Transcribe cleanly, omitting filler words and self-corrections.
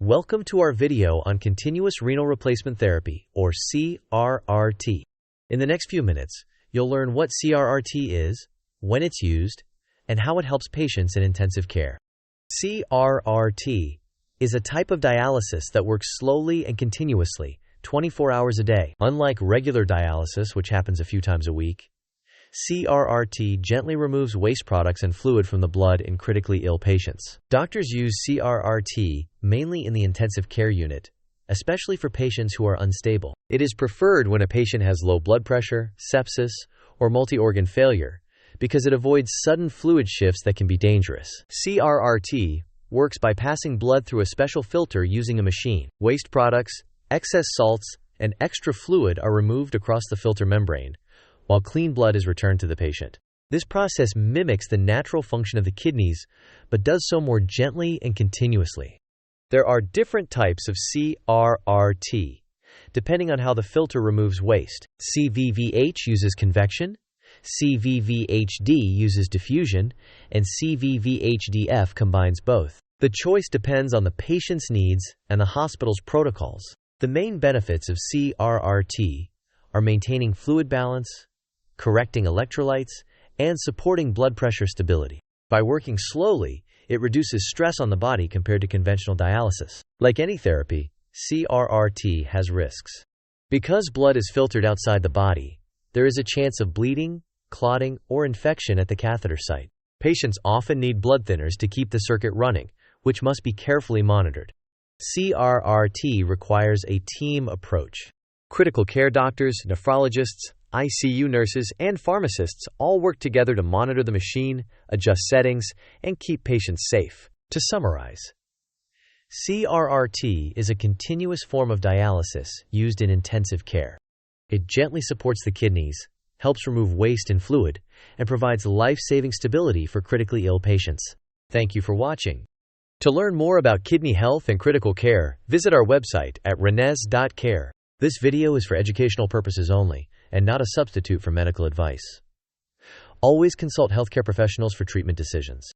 Welcome to our video on continuous renal replacement therapy, or CRRT. In the next few minutes, you'll learn what CRRT is, when it's used, and how it helps patients in intensive care. CRRT is a type of dialysis that works slowly and continuously, 24 hours a day. Unlike regular dialysis, which happens a few times a week, CRRT gently removes waste products and fluid from the blood in critically ill patients. Doctors use CRRT mainly in the intensive care unit, especially for patients who are unstable. It is preferred when a patient has low blood pressure, sepsis, or multi-organ failure, because it avoids sudden fluid shifts that can be dangerous. CRRT works by passing blood through a special filter using a machine. Waste products, excess salts, and extra fluid are removed across the filter membrane, while clean blood is returned to the patient. This process mimics the natural function of the kidneys, but does so more gently and continuously. There are different types of CRRT, depending on how the filter removes waste. CVVH uses convection, CVVHD uses diffusion, and CVVHDF combines both. The choice depends on the patient's needs and the hospital's protocols. The main benefits of CRRT are maintaining fluid balance, correcting electrolytes, and supporting blood pressure stability. By working slowly, it reduces stress on the body compared to conventional dialysis. Like any therapy, CRRT has risks. Because blood is filtered outside the body, there is a chance of bleeding, clotting, or infection at the catheter site. Patients often need blood thinners to keep the circuit running, which must be carefully monitored. CRRT requires a team approach. Critical care doctors, nephrologists, ICU nurses, and pharmacists all work together to monitor the machine, adjust settings, and keep patients safe. To summarize, CRRT is a continuous form of dialysis used in intensive care. It gently supports the kidneys, helps remove waste and fluid, and provides life-saving stability for critically ill patients. Thank you for watching. To learn more about kidney health and critical care, visit our website at Renes.care. This video is for educational purposes only, and not a substitute for medical advice. Always consult healthcare professionals for treatment decisions.